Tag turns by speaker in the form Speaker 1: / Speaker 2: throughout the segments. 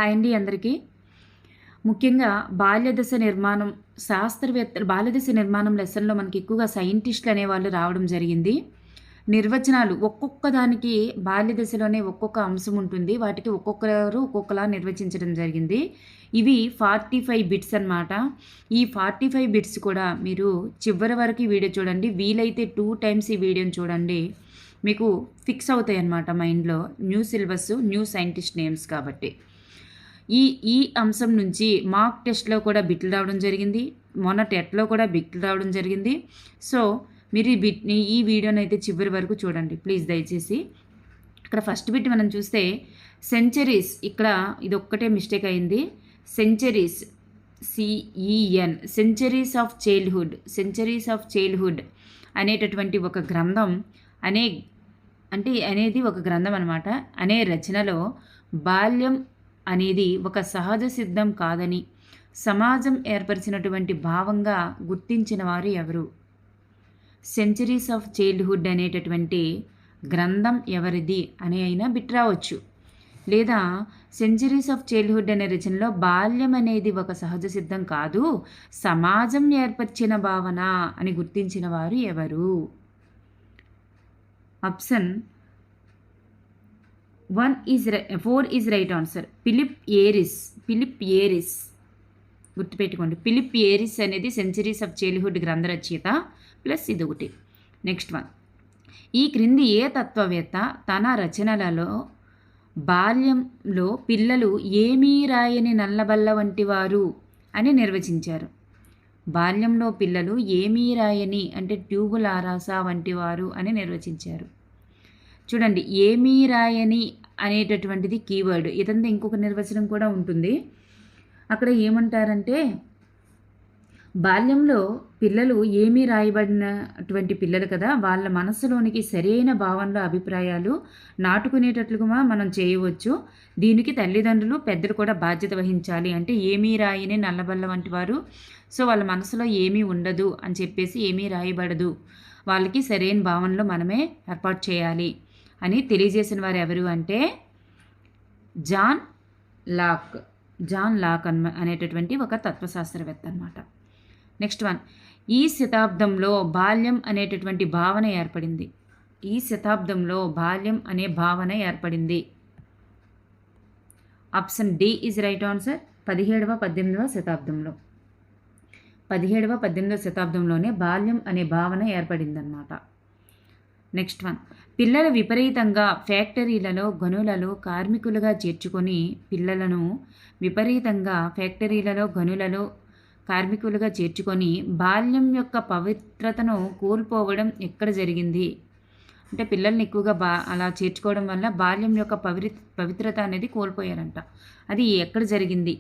Speaker 1: Hi అండి అందరికీ. ముఖ్యంగా బాల్యదశ నిర్మాణం బాల్యదశ నిర్మాణం లెసన్‌లో మనకి ఎక్కువగా సైంటిస్టులు అనేవాళ్ళు రావడం జరిగింది. నిర్వచనాలు ఒక్కొక్క దానికి బాల్యదశలోనే ఒక్కొక్క అంశం ఉంటుంది. వాటికి ఒక్కొక్కరు ఒక్కొక్కలా నిర్వచించడం జరిగింది. ఇవి 45 బిట్స్ అన్నమాట. ఈ 45 బిట్స్ కూడా మీరు చివరి వరకు ఈ వీడియో చూడండి. వీలైతే 2 టైమ్స్ ఈ వీడియోని చూడండి. మీకు ఫిక్స్ అవుతాయన్నమాట మైండ్‌లో. New syllabus, new scientist names కాబట్టి. ఈ ఈ అంశం నుంచి మాక్ టెస్ట్‌లో కూడా బిట్లు రావడం జరిగింది. మొన్న టెట్‌లో కూడా బిట్లు రావడం జరిగింది. సో, మీరు ఈ వీడియోనైతే చివరి వరకు చూడండి ప్లీజ్ దయచేసి. ఇక్కడ ఫస్ట్ బిట్ మనం చూస్తే సెంచరీస్, ఇక్కడ ఇదొక్కటే మిస్టేక్ అయింది. Centuries CEN centuries of childhood అనేటటువంటి ఒక గ్రంథం అనేది ఒక గ్రంథం అనమాట. అనే రచనలో బాల్యం అనేది ఒక సహజ సిద్ధం కాదని సమాజం ఏర్పరిచినటువంటి భావంగా గుర్తించిన వారు ఎవరు? సెంచరీస్ ఆఫ్ చైల్డ్‌హుడ్ అనేటటువంటి గ్రంథం ఎవరిది అని అయినా బిట్ రావచ్చు. లేదా సెంచరీస్ ఆఫ్ చైల్డ్‌హుడ్ అనే రచనలో బాల్యం అనేది ఒక సహజ సిద్ధం కాదు, సమాజం ఏర్పరిచిన భావన అని గుర్తించిన వారు ఎవరు? Option 4 is right answer. Philippe Aries గుర్తుపెట్టుకోండి. ఫిలిప్ ఏరిస్ అనేది సెంచరీస్ ఆఫ్ చైల్డ్‌హుడ్ గ్రంథ రచయిత ప్లస్ ఇది ఒకటి. నెక్స్ట్ వన్, ఈ క్రింది ఏ తత్వవేత్త తన రచనలలో బాల్యంలో పిల్లలు ఏమీ రాయని నల్లబల్ల వంటి వారు అని నిర్వచించారు? బాల్యంలో పిల్లలు ఏమీ రాయని అంటే ట్యూబులారాసా వంటి వారు అని నిర్వచించారు. చూడండి, ఏమీ రాయని అనేటటువంటిది కీవర్డ్. ఇదంతా ఇంకొక నిర్వచనం కూడా ఉంటుంది. అక్కడ ఏమంటారంటే బాల్యంలో పిల్లలు ఏమీ రాయబడినటువంటి పిల్లలు కదా, వాళ్ళ మనసులోనికి సరైన భావనలో అభిప్రాయాలు నాటుకునేటట్లుగా మనం చేయవచ్చు. దీనికి తల్లిదండ్రులు పెద్దలు కూడా బాధ్యత వహించాలి. అంటే ఏమీ రాయని నల్లబల్ల వంటి వారు, సో వాళ్ళ మనసులో ఏమీ ఉండదు అని చెప్పేసి ఏమీ రాయబడదు, వాళ్ళకి సరైన భావనలో మనమే ఏర్పాటు చేయాలి అని తెలియజేసిన వారు ఎవరు అంటే జాన్ లాక్ అనేటటువంటి ఒక తత్వశాస్త్రవేత్త అనమాట. నెక్స్ట్ వన్, ఈ శతాబ్దంలో బాల్యం అనేటటువంటి భావన ఏర్పడింది. ఈ శతాబ్దంలో బాల్యం అనే భావన ఏర్పడింది. Option D is right answer. 17వ 18వ శతాబ్దంలో 17వ 18వ శతాబ్దంలోనే బాల్యం అనే భావన ఏర్పడిందన్నమాట. నెక్స్ట్ వన్, పిల్లలు విపరీతంగా ఫ్యాక్టరీలలో గనులలో కార్మికులుగా చేర్చుకొని పిల్లలను విపరీతంగా ఫ్యాక్టరీలలో గనులలో కార్మికులుగా చేర్చుకొని బాల్యం యొక్క పవిత్రతను కోల్పోవడం ఎక్కడ జరిగింది? అంటే పిల్లల్ని ఎక్కువగా అలా చేర్చుకోవడం వల్ల బాల్యం యొక్క పవిత్రత అనేది కోల్పోయారంట. అది ఎక్కడ జరిగింది?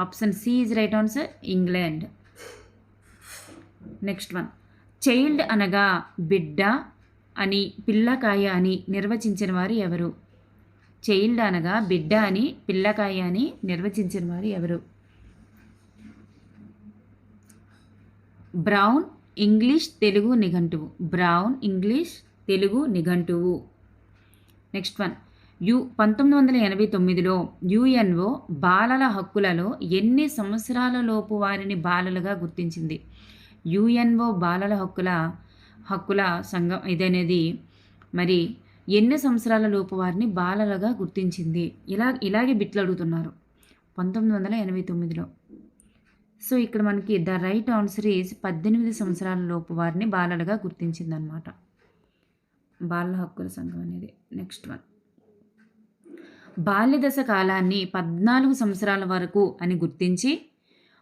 Speaker 1: Option C is right answer, England. Next one, child అనగా బిడ్డ అని పిల్లకాయ అని నిర్వచించిన వారు ఎవరు? చైల్డ్ అనగా బిడ్డ అని పిల్లకాయ అని నిర్వచించిన వారు ఎవరు? బ్రౌన్ ఇంగ్లీష్ తెలుగు నిఘంటువు. బ్రౌన్ ఇంగ్లీష్ తెలుగు నిఘంటువు. నెక్స్ట్ వన్, 1989లో UNO బాలల హక్కులలో ఎన్ని సంవత్సరాల లోపు వారిని బాలలుగా గుర్తించింది? UNO బాలల హక్కుల సంఘం ఇదనేది మరి ఎన్ని సంవత్సరాల లోపు వారిని బాలలుగా గుర్తించింది? ఇలాగే బిట్లు అడుగుతున్నారు 1989లో. సో ఇక్కడ మనకి ద రైట్ ఆన్సర్ ఈజ్ 18 సంవత్సరాల లోపు వారిని బాలలుగా గుర్తించిందనమాట బాలల హక్కుల సంఘం అనేది. నెక్స్ట్ వన్, బాల్యదశ కాలాన్ని 14 సంవత్సరాల వరకు అని గుర్తించి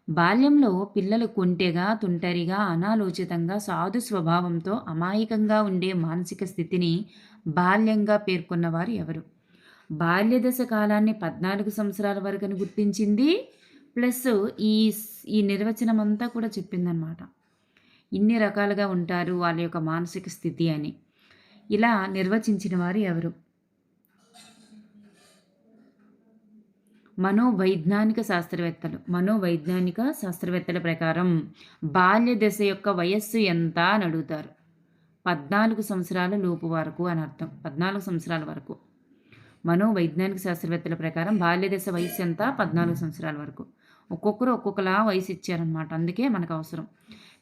Speaker 1: బాల్యంలో పిల్లలు కొంటెగా, తుంటరిగా, అనాలోచితంగా, సాధు స్వభావంతో అమాయకంగా ఉండే మానసిక స్థితిని బాల్యంగా పేర్కొన్నవారు ఎవరు? బాల్యదశ కాలాన్ని 14 సంవత్సరాల వరకు అని గుర్తించింది ప్లస్ ఈ నిర్వచనం అంతా కూడా చెప్పిందనమాట. ఇన్ని రకాలుగా ఉంటారు వాళ్ళ యొక్క మానసిక స్థితి అని. ఇలా నిర్వచించిన వారు ఎవరు? మనోవైజ్ఞానిక శాస్త్రవేత్తల ప్రకారం బాల్య దశ యొక్క వయస్సు ఎంత అని అడుగుతారు. 14 సంవత్సరాల లోపు వరకు అని అర్థం. 14 సంవత్సరాల వరకు. మనోవైజ్ఞానిక శాస్త్రవేత్తల ప్రకారం బాల్యదశ వయసు ఎంత? 14 సంవత్సరాల వరకు. ఒక్కొక్కరు ఒక్కొక్కలా వయసు ఇచ్చారనమాట. అందుకే మనకు అవసరం.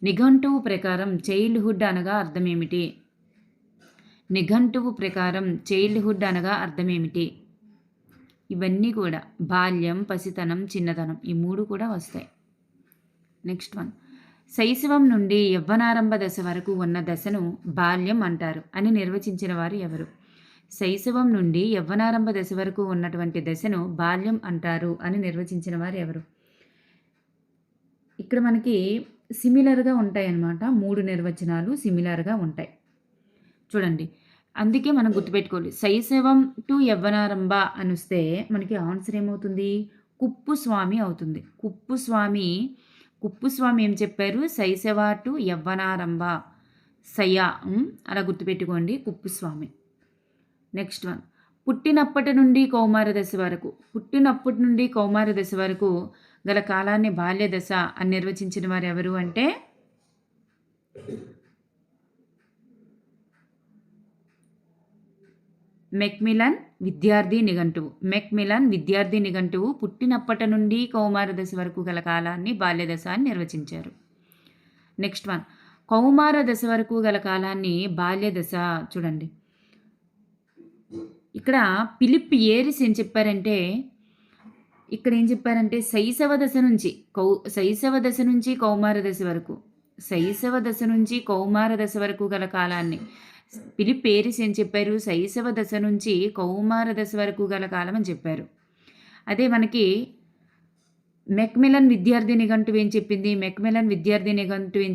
Speaker 1: నిఘంటువు ప్రకారం చైల్డ్‌హుడ్ అనగా అర్థమేమిటి? నిఘంటువు ప్రకారం చైల్డ్‌హుడ్ అనగా అర్థమేమిటి? ఇవన్నీ కూడా బాల్యం, పసితనం, చిన్నతనం ఈ 3 కూడా వస్తాయి. నెక్స్ట్ వన్, శైశవం నుండి యవ్వనారంభ దశ వరకు ఉన్న దశను బాల్యం అంటారు అని నిర్వచించిన వారు ఎవరు? శైశవం నుండి యవ్వనారంభ దశ వరకు ఉన్నటువంటి దశను బాల్యం అంటారు అని నిర్వచించిన వారు ఎవరు? ఇక్కడ మనకి సిమిలర్గా ఉంటాయి అన్నమాట. 3 నిర్వచనాలు సిమిలర్గా ఉంటాయి. చూడండి, అందుకే మనం గుర్తుపెట్టుకోవాలి. శైశవం టు యవ్వనారంభ అని వస్తే మనకి ఆన్సర్ ఏమవుతుంది? కుప్పుస్వామి అవుతుంది. కుప్పుస్వామి ఏం చెప్పారు? శైశవ టు యవ్వనారంభ అలా గుర్తుపెట్టుకోండి, కుప్పుస్వామి. నెక్స్ట్ వన్, పుట్టినప్పటి నుండి కౌమార దశ వరకు గల కాలాన్ని బాల్య దశ అని నిర్వచించిన వారు ఎవరు అంటే మెక్మిలన్ విద్యార్థి నిఘంటువు పుట్టినప్పటి నుండి కౌమార దశ వరకు గల కాలాన్ని బాల్య దశ అని నిర్వచించారు. నెక్స్ట్ వన్, కౌమార దశ వరకు గల కాలాన్ని బాల్య దశ. చూడండి, ఇక్కడ ఫిలిప్ ఏరిస్ ఏం చెప్పారంటే, శైశవ దశ నుంచి కౌమార దశ వరకు గల కాలాన్ని ఫిలిప్ ఏరిస్ ఏం చెప్పారు? శైశవ దశ నుంచి కౌమార దశ వరకు గల కాలం అని చెప్పారు. అదే మనకి మెక్మిలన్ విద్యార్థి నిఘంటువు ఏం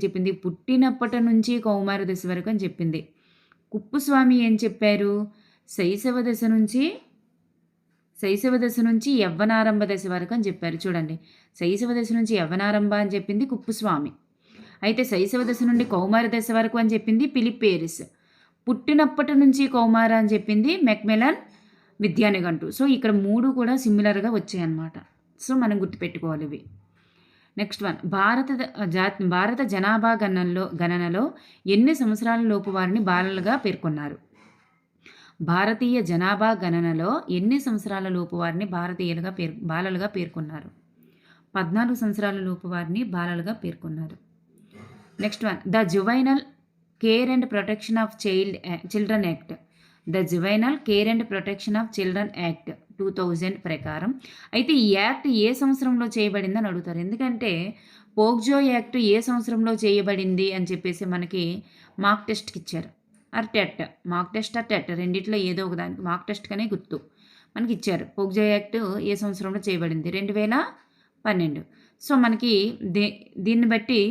Speaker 1: చెప్పింది? పుట్టినప్పటి నుంచి కౌమార దశ వరకు అని చెప్పింది. కుప్పుస్వామి ఏం చెప్పారు? శైశవ దశ నుంచి యవ్వనారంభ దశ వరకు అని చెప్పారు. చూడండి, శైశవ దశ నుంచి యవ్వనారంభ అని చెప్పింది కుప్పుస్వామి. అయితే శైశవ దశ నుండి కౌమార దశ వరకు అని చెప్పింది ఫిలిప్ ఏరిస్. పుట్టినప్పటి నుంచి కౌమార అని చెప్పింది మెక్మిలన్ విద్యానిఘంటు. సో ఇక్కడ 3 కూడా సిమిలర్గా వచ్చాయన్నమాట. సో మనం గుర్తుపెట్టుకోవాలి ఇవి. నెక్స్ట్ వన్, భారత జనాభా గణనలో ఎన్ని సంవత్సరాల లోపు వారిని బాలలుగా పేర్కొన్నారు? భారతీయ జనాభా గణనలో ఎన్ని సంవత్సరాల లోపు వారిని బాలలుగా పేర్కొన్నారు? 14 సంవత్సరాల లోపు వారిని బాలలుగా పేర్కొన్నారు. Next one, the juvenile care and protection of children act 2000 ప్రకారం. అయితే ఈ యాక్ట్ ఏ సంవత్సరంలో చేయబడిందని అడుగుతారు. ఎందుకంటే పోక్జో యాక్ట్ ఏ సంవత్సరంలో చేయబడింది అని చెప్పేసి మనకి మాక్ టెస్ట్కి ఇచ్చారు. మాక్ టెస్ట్ రెండిట్లో ఏదో ఒక దానికి మాక్ టెస్ట్ కనే గుర్తు మనకి ఇచ్చారు. పోక్జో యాక్ట్ ఏ సంవత్సరంలో చేయబడింది? 2012. సో మనకి దీన్ని బట్టి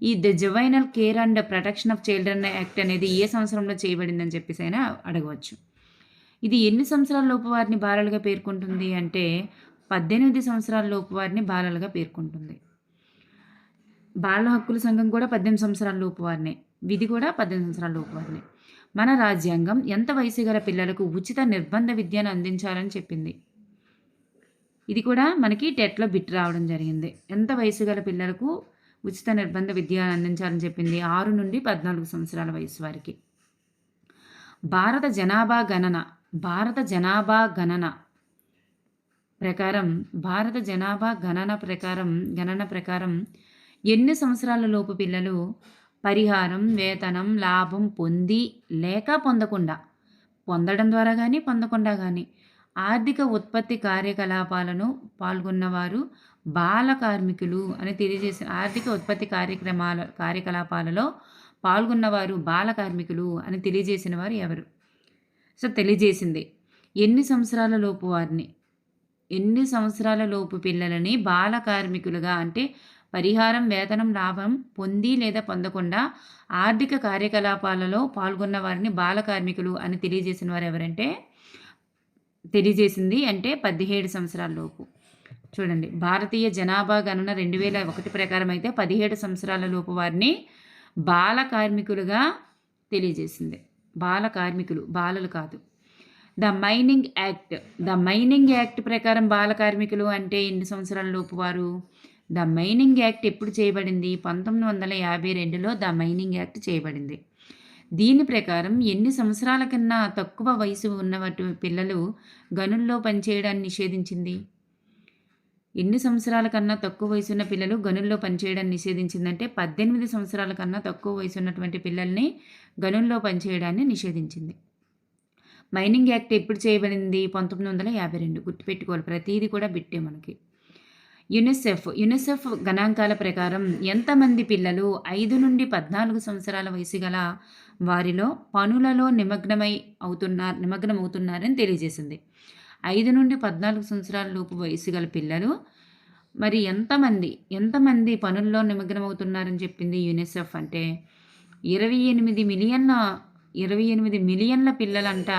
Speaker 1: ఈ the juvenile care and protection of children act అనేది ఏ సంవత్సరంలో చేయబడిందని చెప్పేసి అయినా అడగవచ్చు. ఇది ఎన్ని సంవత్సరాల లోపు వారిని బాలలుగా పేర్కొంటుంది అంటే 18 సంవత్సరాల లోపు వారిని బాలలుగా పేర్కొంటుంది. బాల హక్కుల సంఘం కూడా 18 సంవత్సరాల లోపు వారిని, విధి కూడా 18 సంవత్సరాల లోపు వారిని. మన రాజ్యాంగం ఎంత వయసు గల పిల్లలకు ఉచిత నిర్బంధ విద్యను అందించాలని చెప్పింది? ఇది కూడా మనకి టెట్లో బిట్ రావడం జరిగింది. ఎంత వయసు గల పిల్లలకు ఉచిత నిర్బంధ విద్యను అందించాలని చెప్పింది? 6 నుండి 14 సంవత్సరాల వయసు వారికి. భారత జనాభా గణన ప్రకారం ఎన్ని సంవత్సరాల లోపు పిల్లలు పరిహారం, వేతనం, లాభం పొంది లేక పొందడం ద్వారా కానీ పొందకుండా కానీ ఆర్థిక ఉత్పత్తి కార్యకలాపాలను పాల్గొన్నవారు బాల కార్మికులు అని తెలియజేసిన ఆర్థిక ఉత్పత్తి కార్యకలాపాలలో పాల్గొన్నవారు బాల కార్మికులు అని తెలియజేసిన వారు ఎవరు? సో తెలియజేసింది ఎన్ని సంవత్సరాల లోపు పిల్లలని బాల కార్మికులుగా అంటే పరిహారం, వేతనం, లాభం పొంది లేదా పొందకుండా ఆర్థిక కార్యకలాపాలలో పాల్గొన్న వారిని బాల కార్మికులు అని తెలియజేసిన వారు ఎవరంటే తెలియజేసింది అంటే 17 సంవత్సరాల లోపు. చూడండి, భారతీయ జనాభా గణన 2001 ప్రకారం అయితే 17 సంవత్సరాల లోపు వారిని బాల కార్మికులుగా తెలియజేసింది. బాల కార్మికులు, బాలలు కాదు. ద మైనింగ్ యాక్ట్ ప్రకారం బాల కార్మికులు అంటే ఎన్ని సంవత్సరాల లోపు వారు? ద మైనింగ్ యాక్ట్ ఎప్పుడు చేయబడింది? 1952లో ద మైనింగ్ యాక్ట్ చేయబడింది. దీని ప్రకారం ఎన్ని సంవత్సరాల కన్నా తక్కువ వయసు ఉన్నవాటి పిల్లలు గనుల్లో పనిచేయడాన్ని నిషేధించింది? ఎన్ని సంవత్సరాల కన్నా తక్కువ వయసున్న పిల్లలు గనుల్లో పనిచేయడాన్ని నిషేధించిందంటే 18 సంవత్సరాల కన్నా తక్కువ వయసు ఉన్నటువంటి పిల్లల్ని గనుల్లో పనిచేయడాన్ని నిషేధించింది. మైనింగ్ యాక్ట్ ఎప్పుడు చేయబడింది? 1952. గుర్తుపెట్టుకోవాలి, ప్రతీది కూడా బిట్టే మనకి. యునిసెఫ్ గణాంకాల ప్రకారం ఎంతమంది పిల్లలు 5 నుండి 14 సంవత్సరాల వయసు గల వారిలో పనులలో నిమగ్నమవుతున్నారని తెలియజేసింది. 5 నుండి 14 సంవత్సరాల లోపు వయసు గల పిల్లలు మరి ఎంతమంది పనుల్లో నిమగ్నమవుతున్నారని చెప్పింది యునిసెఫ్ అంటే 28 మిలియన్ల పిల్లలంట.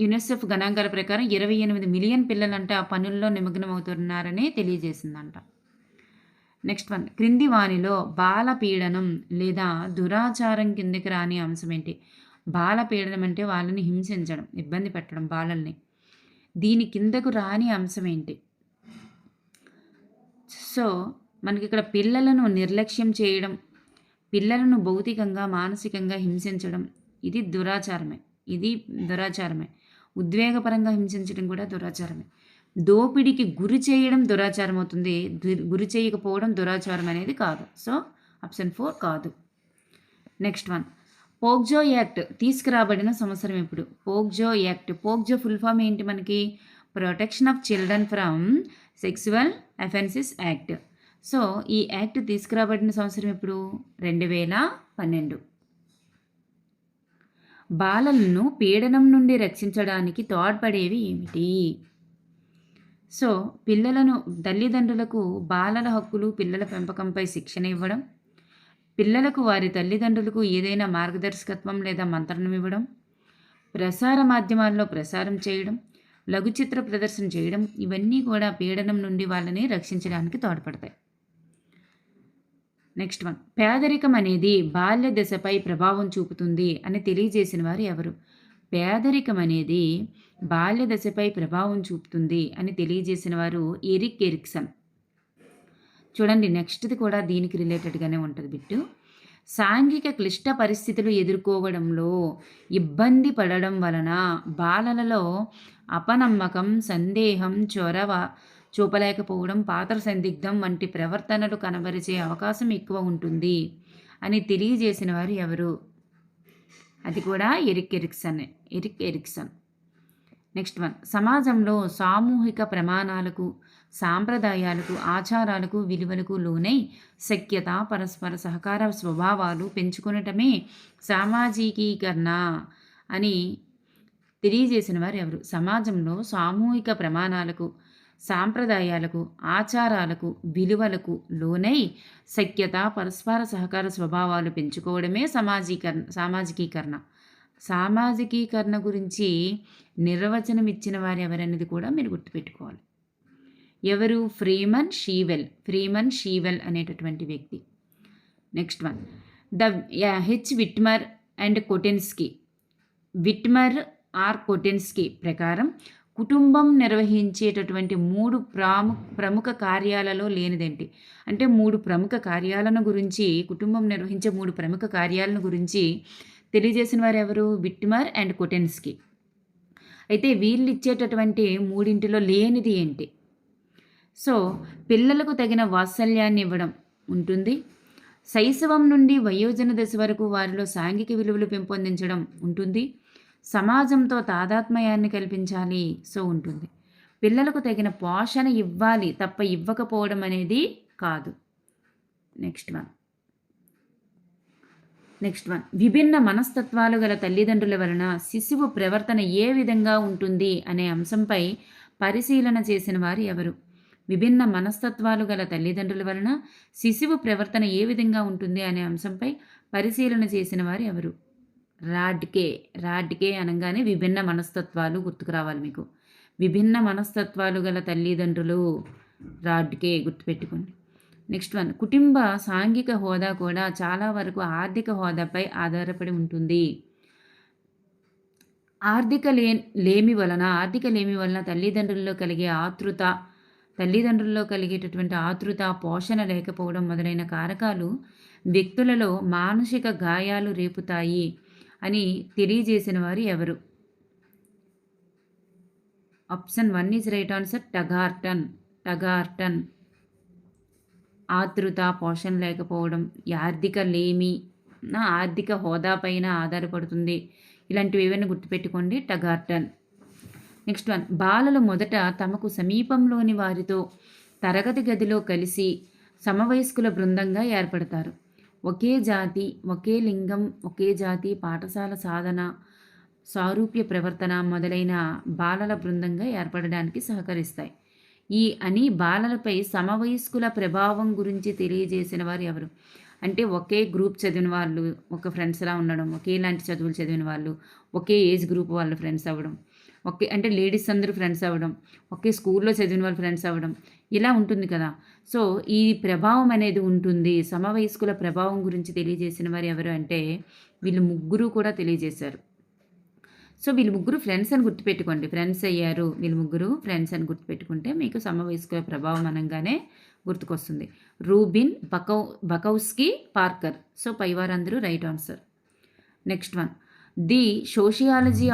Speaker 1: యునిసెఫ్ గణాంకాల ప్రకారం 28 మిలియన్ పిల్లలంట పనుల్లో నిమగ్నమవుతున్నారని తెలియజేసిందంట. నెక్స్ట్ వన్, క్రింది వానిలో బాలపీడనం లేదా దురాచారం కిందకి రాని అంశం ఏంటి? బాలపీడనం అంటే వాళ్ళని హింసించడం, ఇబ్బంది పెట్టడం బాలల్ని. దీని కిందకు రాని అంశం ఏంటి? సో మనకి ఇక్కడ పిల్లలను నిర్లక్ష్యం చేయడం, పిల్లలను భౌతికంగా మానసికంగా హింసించడం, ఇది దురాచారమే. ఉద్వేగపరంగా హింసించడం కూడా దురాచారమే. దోపిడికి గురి చేయడం దురాచారం అవుతుంది, గురి చేయకపోవడం దురాచారం అనేది కాదు. సో ఆప్షన్ 4 కాదు. నెక్స్ట్ వన్, పోక్జో యాక్ట్ తీసుకురాబడిన సంవత్సరం ఎప్పుడు? పోక్జో ఫుల్ ఫామ్ ఏంటి మనకి? Protection of children from sexual offences act. So ఈ యాక్ట్ తీసుకురాబడిన సంవత్సరం ఎప్పుడు? 2012. బాలలను పీడనం నుండి రక్షించడానికి తోడ్పడేవి ఏమిటి? సో తల్లిదండ్రులకు బాలల హక్కులు, పిల్లల పెంపకంపై శిక్షణ ఇవ్వడం, పిల్లలకు వారి తల్లిదండ్రులకు ఏదైనా మార్గదర్శకత్వం లేదా మంత్రణం ఇవ్వడం, ప్రసార మాధ్యమాల్లో ప్రసారం చేయడం, లఘుచిత్ర ప్రదర్శన చేయడం, ఇవన్నీ కూడా పీడనం నుండి వాళ్ళని రక్షించడానికి తోడ్పడతాయి. నెక్స్ట్ వన్, పేదరికం అనేది బాల్య దశపై ప్రభావం చూపుతుంది అని తెలియజేసిన వారు ఎవరు? పేదరికం అనేది బాల్య దశపై ప్రభావం చూపుతుంది అని తెలియజేసిన వారు ఎరిక్ ఎరిక్సన్. చూడండి, నెక్స్ట్ది కూడా దీనికి రిలేటెడ్గానే ఉంటుంది బిట్టు. సాంఘిక క్లిష్ట పరిస్థితులు ఎదుర్కోవడంలో ఇబ్బంది పడడం వలన బాలలలో అపనమ్మకం, సందేహం, చొరవ చూపలేకపోవడం, పాత్ర సందిగ్ధం వంటి ప్రవర్తనలు కనబరిచే అవకాశం ఎక్కువ ఉంటుంది అని తెలియజేసిన వారు ఎవరు? అది కూడా ఎరిక్ ఎరిక్సన్. నెక్స్ట్ వన్, సమాజంలో సామూహిక ప్రమాణాలకు, సాంప్రదాయాలకు, ఆచారాలకు, విలువలకు లోనై సఖ్యత, పరస్పర సహకార స్వభావాలు పెంచుకునటమే సామాజికీకరణ అని తెలియజేసిన వారు ఎవరు? సమాజంలో సామూహిక ప్రమాణాలకు, సాంప్రదాయాలకు, ఆచారాలకు, విలువలకు లోనై సఖ్యత, పరస్పర సహకార స్వభావాలు పెంచుకోవడమే సామాజికీకరణ. సామాజికీకరణ గురించి నిర్వచనం ఇచ్చిన వారు ఎవరనేది కూడా మీరు గుర్తుపెట్టుకోవాలి. ఎవరు? ఫ్రీమన్ షీవెల్ అనేటటువంటి వ్యక్తి. నెక్స్ట్ వన్, విట్మర్ అండ్ కొటెన్స్కీ ప్రకారం కుటుంబం నిర్వహించేటటువంటి 3 ప్రముఖ కార్యాలలో లేనిదేంటి? అంటే 3 ప్రముఖ కార్యాలను గురించి, కుటుంబం నిర్వహించే 3 ప్రముఖ కార్యాలను గురించి తెలియజేసిన వారు ఎవరు? విట్మర్ అండ్ కొటెన్స్కీ. అయితే వీళ్ళు ఇచ్చేటటువంటి 3 లేనిది ఏంటి? సో పిల్లలకు తగిన వాత్సల్యాన్ని ఇవ్వడం ఉంటుంది, శైశవం నుండి వయోజన దశ వరకు వారిలో సాంఘిక విలువలు పెంపొందించడం ఉంటుంది, సమాజంతో తాదాత్మ్యాన్ని కల్పించాలి, సో ఉంటుంది. పిల్లలకు తగిన పోషణ ఇవ్వాలి తప్ప ఇవ్వకపోవడం అనేది కాదు. నెక్స్ట్ వన్, విభిన్న మనస్తత్వాలు గల తల్లిదండ్రుల వలన శిశువు ప్రవర్తన ఏ విధంగా ఉంటుంది అనే అంశంపై పరిశీలన చేసిన వారు ఎవరు? విభిన్న మనస్తత్వాలు గల తల్లిదండ్రుల వలన శిశువు ప్రవర్తన ఏ విధంగా ఉంటుంది అనే అంశంపై పరిశీలన చేసిన వారు ఎవరు? రాడ్కే అనగానే విభిన్న మనస్తత్వాలు గుర్తుకు రావాలి మీకు. విభిన్న మనస్తత్వాలు గల తల్లిదండ్రులు, రాడ్కే గుర్తుపెట్టుకోండి. నెక్స్ట్ వన్, కుటుంబ సాంఘిక హోదా కూడా చాలా వరకు ఆర్థిక హోదాపై ఆధారపడి ఉంటుంది. ఆర్థిక లేమి వలన తల్లిదండ్రుల్లో కలిగేటటువంటి ఆతృత, పోషణ లేకపోవడం మొదలైన కారకాలు వ్యక్తులలో మానసిక గాయాలు రేపుతాయి అని తెలియజేసిన వారు ఎవరు? ఆప్షన్ 1 ఈజ్ రైట్ ఆన్సర్ టగార్టన్. ఆతృత, పోషణ లేకపోవడం, ఆర్థిక లేమి, ఆర్థిక హోదా పైన ఆధారపడుతుంది. ఇలాంటివి ఏవైనా గుర్తుపెట్టుకోండి, టగార్టన్. నెక్స్ట్ వన్, బాలలు మొదట తమకు సమీపంలోని వారితో తరగతి గదిలో కలిసి సమవయస్కుల బృందంగా ఏర్పడతారు. ఒకే జాతి, ఒకే లింగం, ఒకే జాతి, పాఠశాల సాధన, సారూప్య ప్రవర్తన మొదలైన బాలల బృందంగా ఏర్పడడానికి సహకరిస్తాయి. అని బాలలపై సమవయస్కుల ప్రభావం గురించి తెలియజేసిన వారు ఎవరు? అంటే ఒకే గ్రూప్ చదివిన వాళ్ళు ఒక ఫ్రెండ్స్లా ఉండడం, ఒకేలాంటి చదువులు చదివిన వాళ్ళు, ఒకే ఏజ్ గ్రూప్ వాళ్ళు ఫ్రెండ్స్ అవ్వడం, అంటే లేడీస్ అందరూ ఫ్రెండ్స్ అవ్వడం, ఒకే స్కూల్లో చదివిన వాళ్ళు ఫ్రెండ్స్ అవ్వడం, ఇలా ఉంటుంది కదా. సో ఈ ప్రభావం అనేది ఉంటుంది. సమవయస్కుల ప్రభావం గురించి తెలియజేసిన వారు ఎవరు అంటే వీళ్ళు ముగ్గురు కూడా తెలియజేశారు. సో వీళ్ళు ముగ్గురు ఫ్రెండ్స్ అని గుర్తుపెట్టుకోండి. ఫ్రెండ్స్ అయ్యారు, వీళ్ళు ముగ్గురు ఫ్రెండ్స్ అని గుర్తుపెట్టుకుంటే మీకు సమవయస్కుల ప్రభావం అనగానే గుర్తుకొస్తుంది. రూబిన్, బకౌస్కీ, పార్కర్. సో పైవారందరూ right answer. Next one, the sociology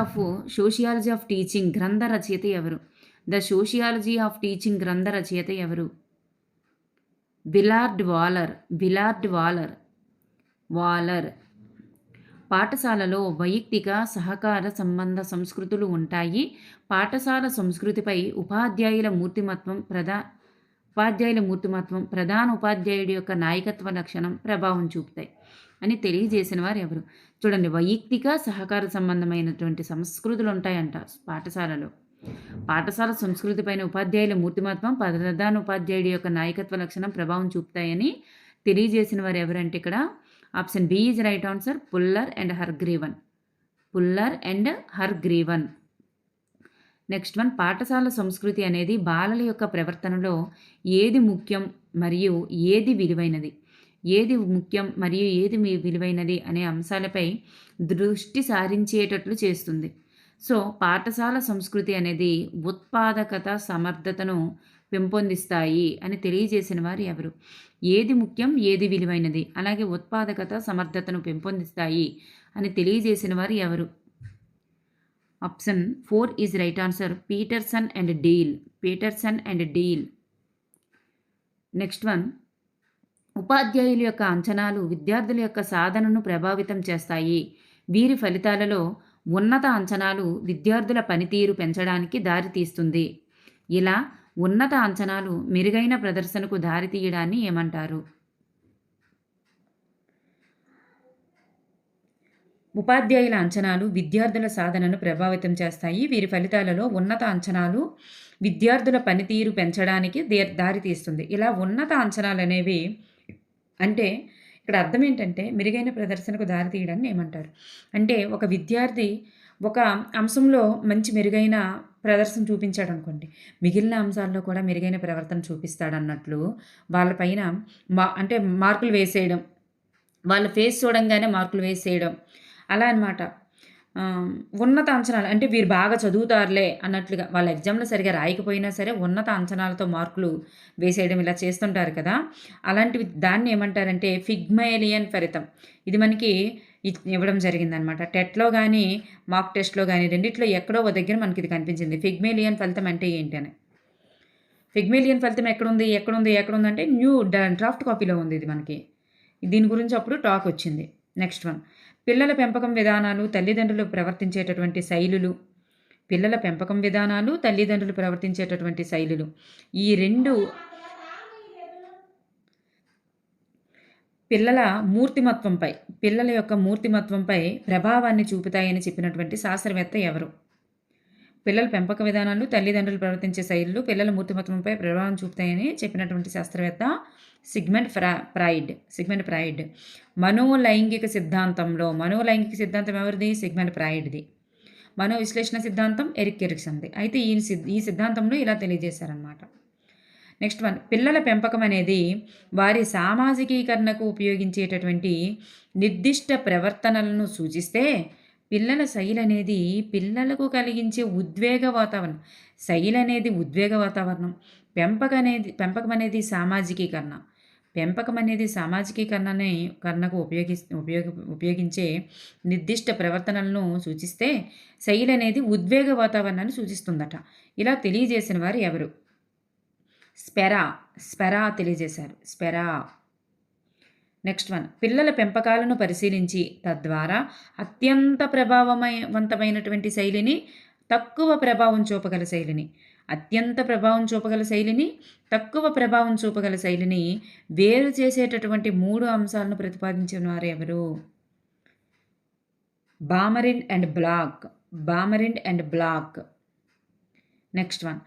Speaker 1: of teaching గ్రంథ రచయిత ఎవరు? ద సోషియాలజీ ఆఫ్ టీచింగ్ గ్రంథ రచయిత ఎవరు? బిలార్డ్ వాలర్. పాఠశాలలో వైయక్తిక సహకార సంబంధ సంస్కృతులు ఉంటాయి. పాఠశాల సంస్కృతిపై ఉపాధ్యాయుల మూర్తిమత్వం, ప్రధాన ఉపాధ్యాయుడి యొక్క నాయకత్వ లక్షణం ప్రభావం చూపుతాయి అని తెలియజేసిన వారు ఎవరు? చూడండి, వైయక్తిక సహకార సంబంధమైనటువంటి సంస్కృతులు ఉంటాయంట పాఠశాలలో. పాఠశాల సంస్కృతి పైన ఉపాధ్యాయుల మూర్తిమత్వం, ప్రధాన ఉపాధ్యాయుడి యొక్క నాయకత్వ లక్షణం ప్రభావం చూపుతాయని తెలియజేసిన వారు ఎవరంటే ఇక్కడ option B is right answer. Fuller and Hargreaves. Next one, పాఠశాల సంస్కృతి అనేది బాలల యొక్క ప్రవర్తనలో ఏది ముఖ్యం మరియు ఏది విలువైనది అనే అంశాలపై దృష్టి సారించేటట్లు చేస్తుంది. సో పాఠశాల సంస్కృతి అనేది ఉత్పాదకత, సమర్థతను పెంపొందిస్తాయి అని తెలియజేసిన వారు ఎవరు? ఏది ముఖ్యం, ఏది విలువైనది, అలాగే ఉత్పాదకత, సమర్థతను పెంపొందిస్తాయి అని తెలియజేసిన వారు ఎవరు? Option 4 is right answer. Peterson and Deal. Next one, ఉపాధ్యాయుల యొక్క అంచనాలు విద్యార్థుల యొక్క సాధనను ప్రభావితం చేస్తాయి. వీరి ఫలితాలలో ఉన్నత అంచనాలు విద్యార్థుల పనితీరు పెంచడానికి దారితీస్తుంది. ఇలా ఉన్నత అంచనాలు మెరుగైన ప్రదర్శనకు దారితీయడాన్ని ఏమంటారు? ఉపాధ్యాయుల అంచనాలు విద్యార్థుల సాధనను ప్రభావితం చేస్తాయి. వీరి ఫలితాలలో ఉన్నత అంచనాలు విద్యార్థుల పనితీరు పెంచడానికి దారితీస్తుంది. ఇలా ఉన్నత అంచనాలు అనేవి అంటే ఇక్కడ అర్థం ఏంటంటే మెరుగైన ప్రదర్శనకు దారితీయడాన్ని ఏమంటారు అంటే ఒక విద్యార్థి ఒక అంశంలో మంచి మెరుగైన ప్రదర్శన చూపించాడు అనుకోండి, మిగిలిన అంశాల్లో కూడా మెరుగైన ప్రవర్తన చూపిస్తాడన్నట్లు వాళ్ళపైన అంటే మార్కులు వేసేయడం, వాళ్ళ ఫేస్ చూడంగానే మార్కులు వేసేయడం, అలా అనమాట. ఉన్నత అంచనాలు అంటే వీరు బాగా చదువుతారులే అన్నట్లుగా వాళ్ళ ఎగ్జామ్లో సరిగా రాయకపోయినా సరే ఉన్నత అంచనాలతో మార్కులు వేసేయడం ఇలా చేస్తుంటారు కదా. అలాంటివి దాన్ని ఏమంటారంటే ఫిగ్మేలియన్ ఫలితం. ఇది మనకి ఇవ్వడం జరిగిందనమాట. టెట్లో కానీ మాక్ టెస్ట్లో కానీ రెండిట్లో ఎక్కడో ఒక దగ్గర మనకి ఇది కనిపించింది. ఫిగ్మేలియన్ ఫలితం అంటే ఏంటి అని. ఫిగ్మేలియన్ ఫలితం ఎక్కడుంది అంటే న్యూ డ్రాఫ్ట్ కాపీలో ఉంది ఇది మనకి. దీని గురించి అప్పుడు టాక్ వచ్చింది. నెక్స్ట్ వన్, పిల్లల పెంపకం విధానాలు తల్లిదండ్రులు ప్రవర్తించేటటువంటి శైలులు ఈ రెండు పిల్లల యొక్క మూర్తిమత్వంపై ప్రభావాన్ని చూపుతాయని చెప్పినటువంటి శాస్త్రవేత్త ఎవరు? పిల్లల పెంపక విధానాలు తల్లిదండ్రులు ప్రవర్తించే శైలులు పిల్లల మూర్తిమత్వంపై ప్రభావం చూపుతాయని చెప్పినటువంటి శాస్త్రవేత్త సిగ్మండ్ ఫ్రాయిడ్. మనోలైంగిక సిద్ధాంతం ఎవరిది? సిగ్మండ్ ఫ్రాయిడ్ది. మనోవిశ్లేషణ సిద్ధాంతం ఎరిక్ ఎరిక్సన్ది. అయితే ఈ సిద్ధాంతంలో ఇలా తెలియజేశారనమాట. నెక్స్ట్ వన్, పిల్లల పెంపకం అనేది వారి సామాజికీకరణకు ఉపయోగించేటటువంటి నిర్దిష్ట ప్రవర్తనలను సూచిస్తే పిల్లల శైలి అనేది పిల్లలకు కలిగించే ఉద్వేగ వాతావరణం. పెంపకం అనేది సామాజికీకరణ. పెంపకం అనేది సామాజికీకరణకు ఉపయోగించే నిర్దిష్ట ప్రవర్తనలను సూచిస్తే, శైలి అనేది ఉద్వేగ వాతావరణాన్ని సూచిస్తుందట. ఇలా తెలియజేసిన వారు ఎవరు? స్పెరా తెలియజేశారు. స్పెరా. నెక్స్ట్ వన్, పిల్లల పెంపకాలను పరిశీలించి తద్వారా అత్యంత ప్రభావవంతమైనటువంటి శైలిని, తక్కువ ప్రభావం చూపగల శైలిని, అత్యంత ప్రభావం చూపగల శైలిని, తక్కువ ప్రభావం చూపగల శైలిని వేరు చేసేటటువంటి 3 అంశాలను ప్రతిపాదించిన వారు ఎవరు? బామరిన్ అండ్ బ్లాక్. నెక్స్ట్ వన్,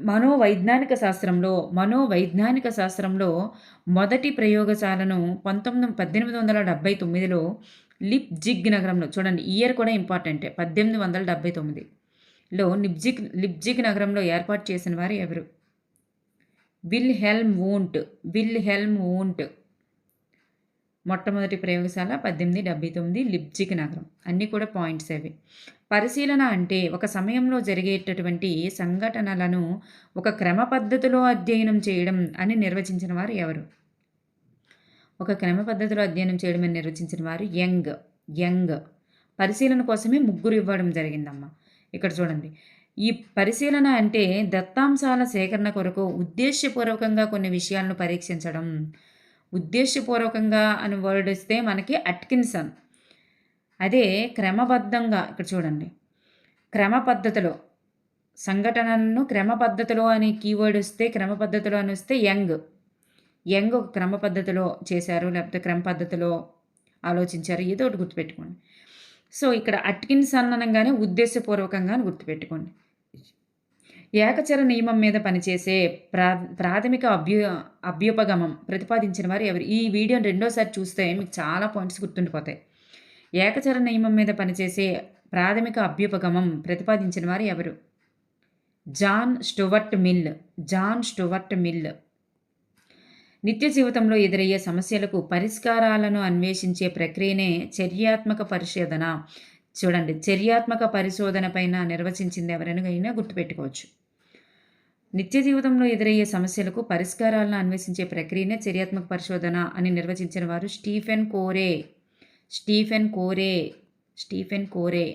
Speaker 1: మనోవైజ్ఞానిక శాస్త్రంలో మొదటి ప్రయోగశాలను 1879లో లిప్జిగ్ నగరంలో, చూడండి ఇయర్ కూడా ఇంపార్టెంటే, 1879లో లిప్జిగ్ నగరంలో ఏర్పాటు చేసిన వారు ఎవరు? Wilhelm Wundt. మొట్టమొదటి ప్రయోగశాల 1879 లిప్జిగ్ నగరం. అన్నీ కూడా పాయింట్స్ అవి. పరిశీలన అంటే ఒక సమయంలో జరిగేటటువంటి సంఘటనలను ఒక క్రమ పద్ధతిలో అధ్యయనం చేయడం అని నిర్వచించిన వారు ఎవరు? ఒక క్రమ పద్ధతిలో అధ్యయనం చేయడం అని నిర్వచించిన వారు యంగ్. పరిశీలన కోసమే 3 ఇవ్వడం జరిగిందమ్మా. ఇక్కడ చూడండి, ఈ పరిశీలన అంటే దత్తాంశాల సేకరణ కొరకు ఉద్దేశ్యపూర్వకంగా కొన్ని విషయాలను పరీక్షించడం. ఉద్దేశపూర్వకంగా అని వర్డ్ ఇస్తే మనకి అట్కిన్సన్. అదే క్రమబద్ధంగా, ఇక్కడ చూడండి, క్రమ పద్ధతిలో సంఘటనలను క్రమ పద్ధతిలో అని కీవర్డ్ వస్తే, క్రమ పద్ధతిలో అని వస్తే యంగ్ ఒక క్రమ పద్ధతిలో చేశారు, లేకపోతే క్రమ పద్ధతిలో ఆలోచించారు, ఏదో ఒకటి గుర్తుపెట్టుకోండి. సో ఇక్కడ అట్కిన్సన్ అనగానే ఉద్దేశపూర్వకంగా అని గుర్తుపెట్టుకోండి. ఏకచర నియమం మీద పనిచేసే ప్రాథమిక అభ్యుపగమం ప్రతిపాదించిన వారు ఎవరు? ఈ వీడియోని రెండోసారి చూస్తే మీకు చాలా పాయింట్స్ గుర్తుండిపోతాయి. ఏకచర నియమం మీద పనిచేసే ప్రాథమిక అభ్యుపగమం ప్రతిపాదించిన వారు ఎవరు? John Stuart Mill. నిత్య జీవితంలో ఎదురయ్యే సమస్యలకు పరిష్కారాలను అన్వేషించే ప్రక్రియనే చర్యాత్మక పరిశోధన. చూడండి, చర్యాత్మక పరిశోధన పైన నిర్వచించింది ఎవరైనా గుర్తుపెట్టుకోవచ్చు. నిత్య జీవితంలో ఎదురయ్యే సమస్యలకు పరిష్కారాలను అన్వేషించే ప్రక్రియనే చర్యాత్మక పరిశోధన అని నిర్వచించిన వారు స్టీఫెన్ కోరే.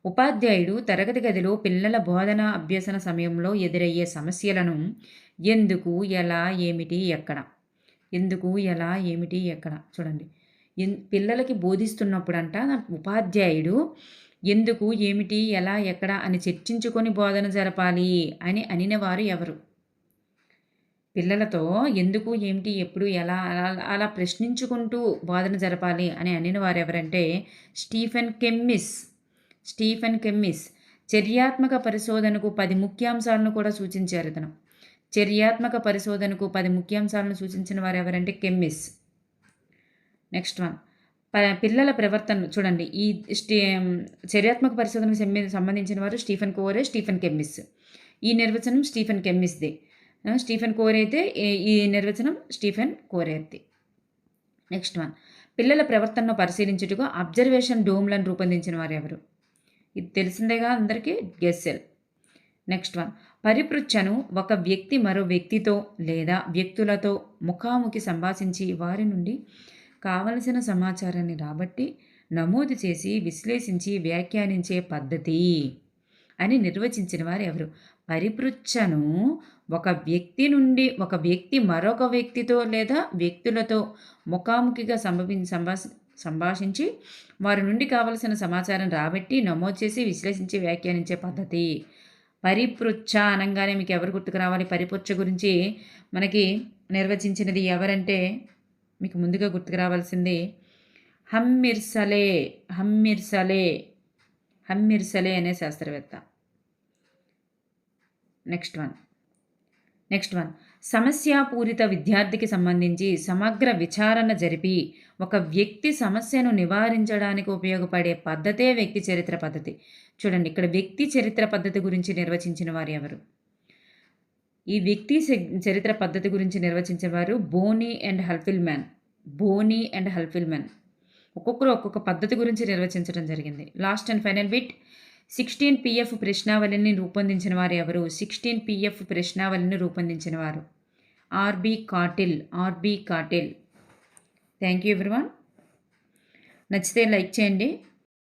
Speaker 1: ఉపాధ్యాయుడు తరగతి గదిలో పిల్లల బోధన అభ్యసన సమయంలో ఎదురయ్యే సమస్యలను ఎందుకు, ఎలా, ఏమిటి, ఎక్కడ చూడండి. పిల్లలకి బోధిస్తున్నప్పుడంట ఉపాధ్యాయుడు ఎందుకు, ఏమిటి, ఎలా, ఎక్కడ అని చర్చించుకొని బోధన జరపాలి అని అనినవారు ఎవరు? పిల్లలతో ఎందుకు, ఏమిటి, ఎప్పుడు, ఎలా అలా ప్రశ్నించుకుంటూ బోధన జరపాలి అని అనిన వారు ఎవరంటే స్టీఫెన్ కెమ్మిస్. చర్యాత్మక పరిశోధనకు 10 ముఖ్యాంశాలను కూడా సూచించారు ఇతను. చర్యాత్మక పరిశోధనకు 10 ముఖ్యాంశాలను సూచించిన వారు ఎవరంటే కెమ్మిస్. నెక్స్ట్ వన్, పిల్లల ప్రవర్తన చూడండి. ఈ చర్యాత్మక పరిశోధనకు సంబంధించిన వారు స్టీఫెన్ కోరే, స్టీఫెన్ కెమ్మిస్. ఈ నిర్వచనం స్టీఫెన్ కెమ్మిస్ది. స్టీఫెన్ కోరే అయితే ఈ నిర్వచనం స్టీఫెన్ కోరేది. నెక్స్ట్ వన్, పిల్లల ప్రవర్తనను పరిశీలించుటకు అబ్జర్వేషన్ డోమ్లను రూపొందించిన వారు ఎవరు? ఇది తెలిసిందేగా అందరికీ, గెస్సెల్. నెక్స్ట్ వన్, పరిపృచ్ఛను ఒక వ్యక్తి మరో వ్యక్తితో లేదా వ్యక్తులతో ముఖాముఖి సంభాషించి వారి నుండి కావలసిన సమాచారాన్ని రాబట్టి నమోదు చేసి విశ్లేషించి వ్యాఖ్యానించే పద్ధతి అని నిర్వచించిన వారు ఎవరు? పరిపృచ్ఛను ఒక వ్యక్తి మరొక వ్యక్తితో లేదా వ్యక్తులతో ముఖాముఖిగా సంభాషించి వారి నుండి కావలసిన సమాచారం రాబట్టి నమోదు చేసి విశ్లేషించి వ్యాఖ్యానించే పద్ధతి. పరిపృచ్ఛ అనగానే మీకు ఎవరు గుర్తుకు రావాలి? పరిపృచ్ఛ గురించి మనకి నిర్వచించినది ఎవరంటే మీకు ముందుగా గుర్తుకు రావాల్సింది హమ్మిర్సలే అనే శాస్త్రవేత్త. నెక్స్ట్ వన్, సమస్యాపూరిత విద్యార్థికి సంబంధించి సమగ్ర విచారణ జరిపి ఒక వ్యక్తి సమస్యను నివారించడానికి ఉపయోగపడే పద్ధతే వ్యక్తి చరిత్ర పద్ధతి. చూడండి, ఇక్కడ వ్యక్తి చరిత్ర పద్ధతి గురించి నిర్వచించిన వారు ఎవరు? ఈ వ్యక్తి చరిత్ర పద్ధతి గురించి నిర్వచించిన వారు బోనీ అండ్ హల్ఫిల్మ్యాన్. ఒక్కొక్కరు ఒక్కొక్క పద్ధతి గురించి నిర్వచించడం జరిగింది. Last and final bit, 16 PF ప్రశ్నావళిని రూపొందించిన వారు ఎవరు? 16 PF ప్రశ్నావళిని రూపొందించిన వారు RB cattle. Thank you everyone. నచ్చితే లైక్ చేయండి.